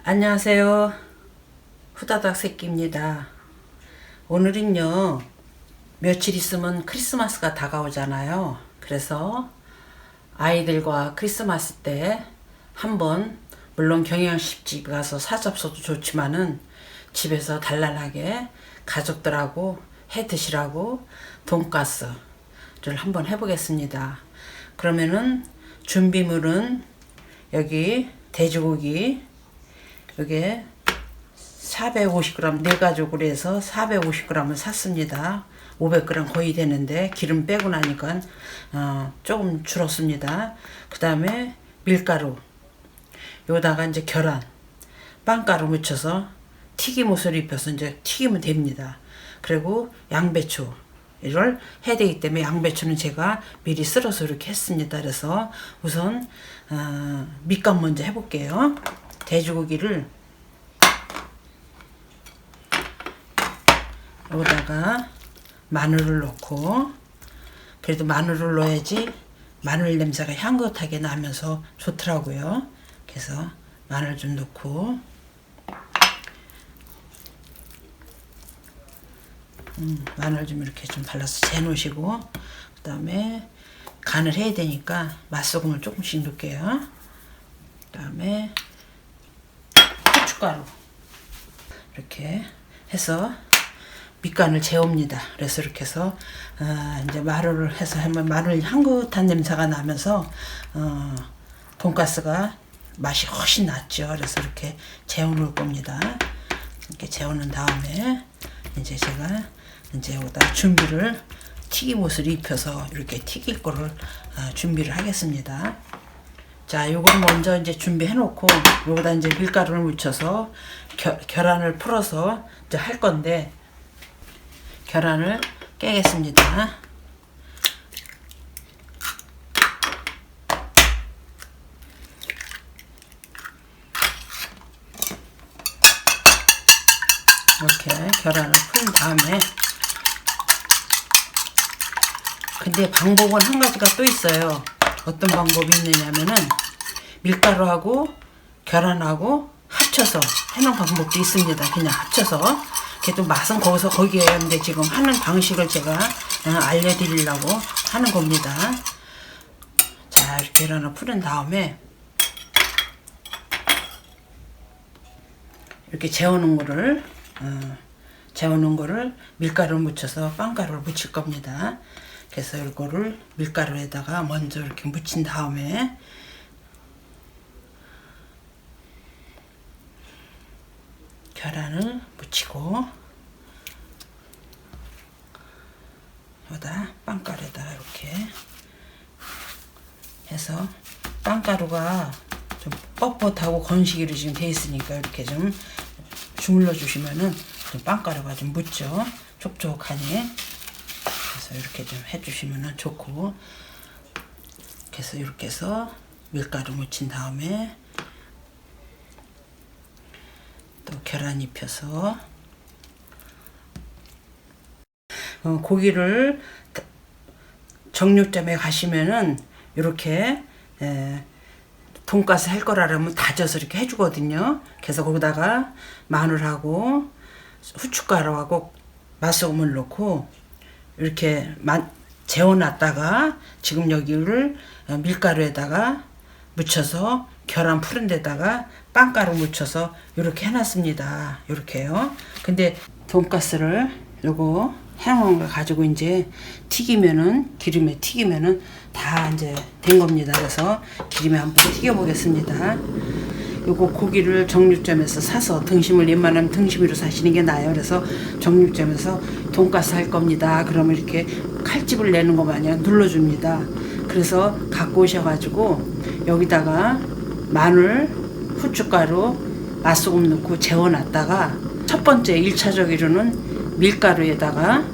안녕하세요. 후다닥 새끼입니다. 오늘은요, 며칠 있으면 크리스마스가 다가오잖아요. 그래서 아이들과 크리스마스 때 한번, 물론 경양식집 가서 사잡숴도 좋지만은 집에서 단란하게 가족들하고 해 드시라고 돈가스를 한번 해보겠습니다. 그러면은 준비물은 여기 돼지고기, 이게 450g, 네 가족으로 해서 450g을 샀습니다. 500g 거의 되는데 기름 빼고 나니까 조금 줄었습니다. 그 다음에 밀가루, 여기다가 이제 계란, 빵가루 묻혀서 튀김옷을 입혀서 이제 튀기면 됩니다. 그리고 양배추, 이걸 해야 되기 때문에 양배추는 제가 미리 썰어서 이렇게 했습니다. 그래서 우선 밑간 먼저 해볼게요. 돼지고기를 여기다가 마늘을 넣고, 그래도 마늘을 넣어야지 마늘 냄새가 향긋하게 나면서 좋더라고요. 그래서 마늘 좀 넣고, 마늘 좀 이렇게 좀 발라서 재놓으시고, 그 다음에 간을 해야 되니까 맛소금을 조금씩 넣을게요. 그 다음에 고춧가루 이렇게 해서 밑간을 재웁니다. 그래서 이렇게 해서 이제 마늘을 해서 하면 마늘 향긋한 냄새가 나면서 돈가스가 맛이 훨씬 낫죠. 그래서 이렇게 재워놓을 겁니다. 이렇게 재워놓은 다음에 이제 제가 이제 여기다 준비를 튀김옷을 입혀서 이렇게 튀길 거를 준비를 하겠습니다. 자, 요걸 먼저 이제 준비해 놓고 여기다 이제 밀가루를 묻혀서 계란을 풀어서 이제 할 건데, 계란을 깨겠습니다. 이렇게 계란을 풀 다음에, 근데 방법은 한 가지가 또 있어요. 어떤 방법이 있느냐면은 밀가루하고 계란하고 합쳐서 해놓은 방법도 있습니다. 그냥 합쳐서. 그래도 맛은 거기에요. 근데 지금 하는 방식을 제가 알려드리려고 하는 겁니다. 자, 이렇게 계란을 풀은 다음에 이렇게 재우는 거를 밀가루를 묻혀서 빵가루를 묻힐 겁니다. 그래서 이거를 밀가루에다가 먼저 이렇게 묻힌 다음에 계란을 묻히고, 여기다 빵가루에다 이렇게 해서, 빵가루가 좀 뻣뻣하고 건식이로 지금 돼 있으니까 이렇게 좀 주물러 주시면은 좀 빵가루가 좀 묻죠. 촉촉하니. 그래서 이렇게 좀 해주시면은 좋고, 그래서 이렇게 해서 밀가루 묻힌 다음에 또 계란 입혀서 고기를 정육점에 가시면은 이렇게 돈가스 할 거라면 다져서 이렇게 해주거든요. 그래서 거기다가 마늘하고 후춧가루하고 맛소금을 넣고 이렇게 재워놨다가 지금 여기를 밀가루에다가 묻혀서 계란 푸른 데다가 빵가루 묻혀서 이렇게 해놨습니다. 이렇게요. 근데 돈가스를 요거 해놓은 거 가지고 이제 튀기면은, 기름에 튀기면은 다 이제 된 겁니다. 그래서 기름에 한번 튀겨 보겠습니다. 요거 고기를 정육점에서 사서, 등심을 웬만하면 등심으로 사시는 게 나아요. 그래서 정육점에서 돈가스 할 겁니다. 그러면 이렇게 칼집을 내는 거 마냥 눌러줍니다. 그래서 갖고 오셔가지고 여기다가 마늘, 후춧가루, 맛소금 넣고 재워놨다가 첫 번째 1차적으로는 밀가루에다가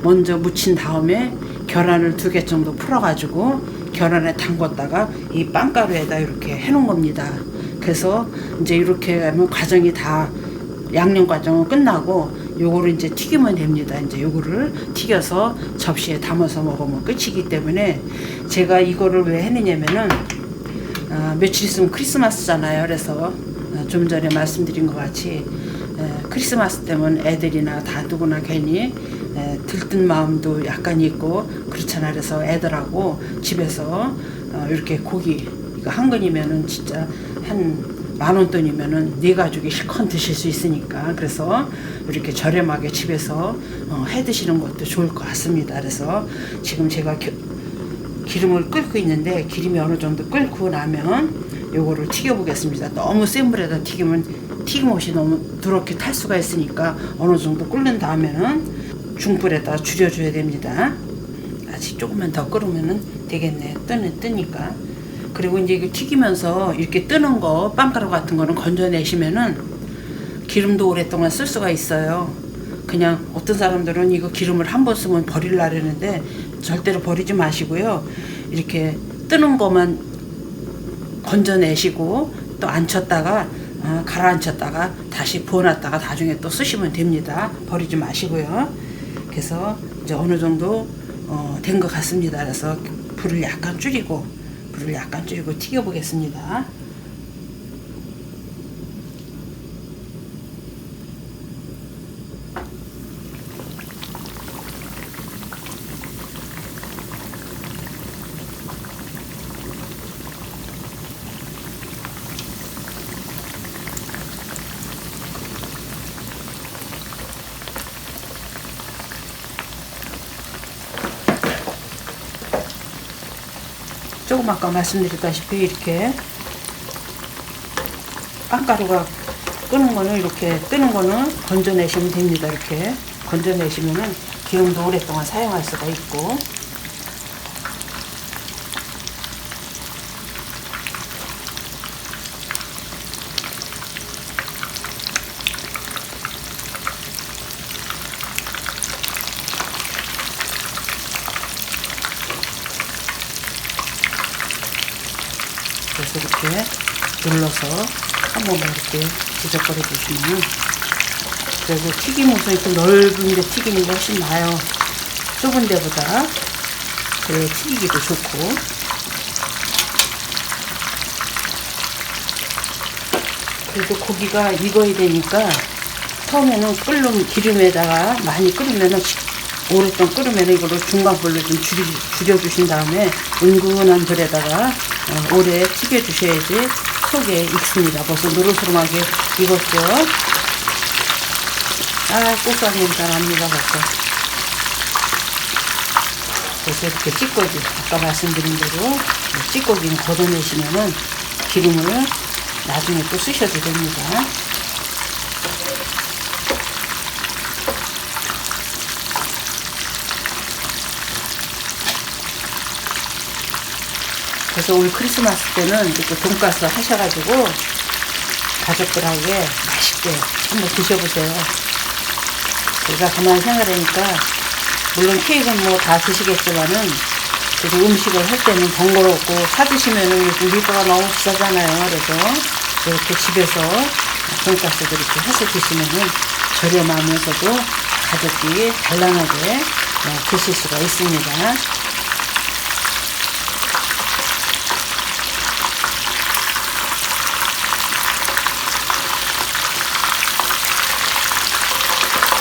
먼저 묻힌 다음에 계란을 2개 정도 풀어가지고 계란에 담궜다가 이 빵가루에다 이렇게 해놓은 겁니다. 그래서 이제 이렇게 하면 과정이 다, 양념 과정은 끝나고 요거를 이제 튀기면 됩니다. 이제 요거를 튀겨서 접시에 담아서 먹으면 끝이기 때문에 제가 이거를 왜 했느냐면은 며칠 있으면 크리스마스잖아요. 그래서 좀 전에 말씀드린 것 같이 크리스마스 때면 애들이나 다 누구나 괜히 들뜬 마음도 약간 있고 그렇잖아. 그래서 애들하고 집에서 이렇게 고기 이거 한 근이면은 진짜 한 10,000원 돈이면은 네 가족이 실컷 드실 수 있으니까 그래서 이렇게 저렴하게 집에서 해 드시는 것도 좋을 것 같습니다. 그래서 지금 제가 기름을 끓고 있는데 기름이 어느 정도 끓고 나면 요거를 튀겨 보겠습니다. 너무 센 불에다 튀기면 튀김옷이 너무 누렇게 탈 수가 있으니까 어느 정도 끓는 다음에는 중불에다 줄여줘야 됩니다. 아직 조금만 더 끓으면 되겠네. 뜨니까. 그리고 이제 이거 튀기면서 이렇게 뜨는 거 빵가루 같은 거는 건져내시면은 기름도 오랫동안 쓸 수가 있어요. 그냥 어떤 사람들은 이거 기름을 한 번 쓰면 버리려는데 절대로 버리지 마시고요. 이렇게 뜨는 것만 건져내시고 또 안쳤다가 가라앉혔다가 다시 부어놨다가 나중에 또 쓰시면 됩니다. 버리지 마시고요. 그래서 이제 어느 정도 된 것 같습니다. 그래서 불을 약간 줄이고 튀겨 보겠습니다. 조금 아까 말씀드렸다시피 이렇게 빵가루가 끄는 거는 이렇게 뜨는 거는 건져내시면 됩니다. 이렇게 건져내시면은 기름도 오랫동안 사용할 수가 있고 그래서 이렇게 눌러서 한 번만 이렇게 뒤적거려 주시면 그리고 튀김옷은 이렇게 넓은 데 튀기는 게 훨씬 나아요. 좁은 데보다 그래 튀기기도 좋고 그래도 고기가 익어야 되니까 처음에는 끓는 기름에다가 많이 끓이면은 오랫동안 끓으면 이거를 중간불로 좀 줄여주신 다음에 은근한 불에다가 오래 튀겨주셔야지 속에 익습니다. 벌써 노릇노릇하게 익었죠. 고소한 냄새가 납니다. 벌써. 그래서 이렇게 찌꺼기 아까 말씀드린 대로 찌꺼기는 걷어내시면은 기름을 나중에 또 쓰셔도 됩니다. 그래서 올 크리스마스 때는 이렇게 돈가스 하셔가지고 가족들하게 맛있게 한번 드셔보세요. 제가 가만히 생각하니까 물론 케이크는 뭐 다 드시겠지만은 그래도 음식을 할 때는 번거롭고 사드시면은 요즘 밀가가 너무 비싸잖아요. 그래서 이렇게 집에서 돈가스도 이렇게 해서 드시면은 저렴하면서도 가족이 단란하게 드실 수가 있습니다.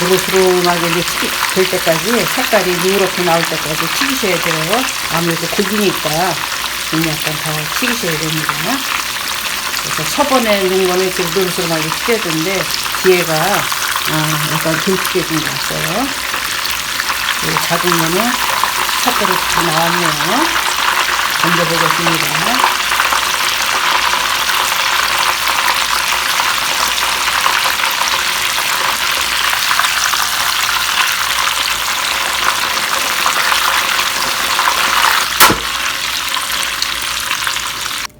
노릇노릇하게 이제 될 때까지 색깔이 누렇게 나올 때까지 튀기셔야 돼요. 아무래도 고기니까 좀 약간 더 튀기셔야 됩니다. 그래서 처번에 넣은 거는 지금 노릇노릇하게 튀겨졌는데 뒤에가 약간 덜 튀겨진 것 같아요. 작은 거는 색깔이 다 나왔네요. 던져보겠습니다.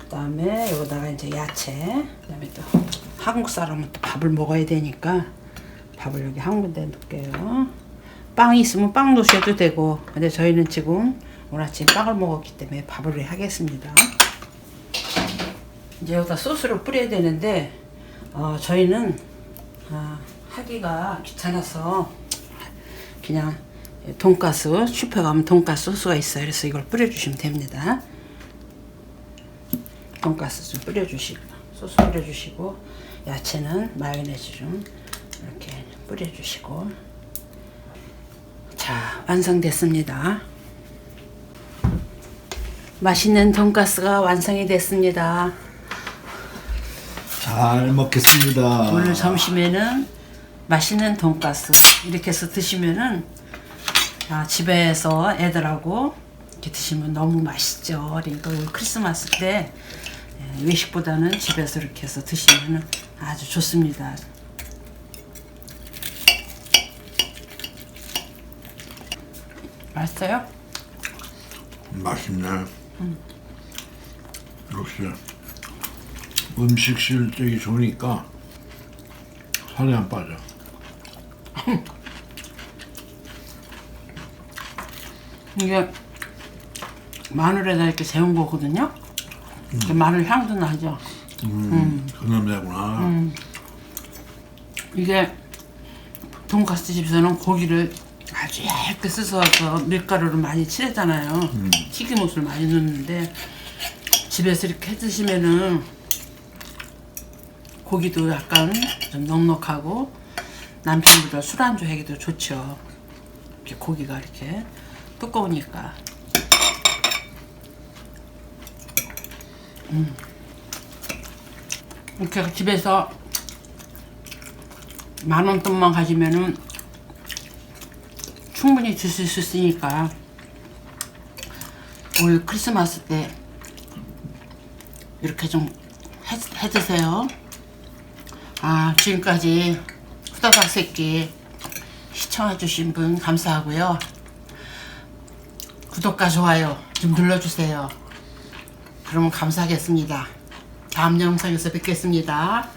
그다음에 여기다가 이제 야채, 그다음에 또 한국 사람은 또 밥을 먹어야 되니까 밥을 여기 한 군데 넣을게요. 빵이 있으면 빵 넣으셔도 되고, 근데 저희는 지금 오늘 아침 빵을 먹었기 때문에 밥을 하겠습니다. 이제 여기다 소스를 뿌려야 되는데 저희는 하기가 귀찮아서 그냥 돈가스 슈퍼에 가면 돈가스 소스가 있어요. 그래서 이걸 뿌려주시면 됩니다. 돈가스 좀 뿌려주시고 소스 뿌려주시고 야채는 마요네즈 좀 이렇게 뿌려주시고. 자, 완성됐습니다. 맛있는 돈가스가 완성이 됐습니다. 잘 먹겠습니다. 오늘 점심에는 맛있는 돈가스 이렇게 해서 드시면은 집에서 애들하고 이렇게 드시면 너무 맛있죠. 그러니까 우리 크리스마스 때 외식보다는 집에서 이렇게 해서 드시면 아주 좋습니다. 맛있어요? 맛있네. 역시 음식 실력이 좋으니까 살이 안 빠져. 이게 마늘에다 이렇게 재운 거거든요. 마늘 향도 나죠. 그 냄새구나. 이게 돈가스 집에서는 고기를 아주 얇게 씻어서 밀가루를 많이 칠하잖아요. 튀김옷을 많이 넣는데 집에서 이렇게 해 드시면은 고기도 약간 좀 넉넉하고 남편보다 술안주 하기도 좋죠. 이렇게 고기가 이렇게 두꺼우니까. 이렇게 집에서 10,000원 돈만 가지면은 충분히 드실 수 있으니까 올 크리스마스 때 이렇게 좀 해 드세요. 지금까지 후다닥 새끼 시청해주신 분 감사하고요. 구독과 좋아요 좀 눌러주세요. 그러면 감사하겠습니다. 다음 영상에서 뵙겠습니다.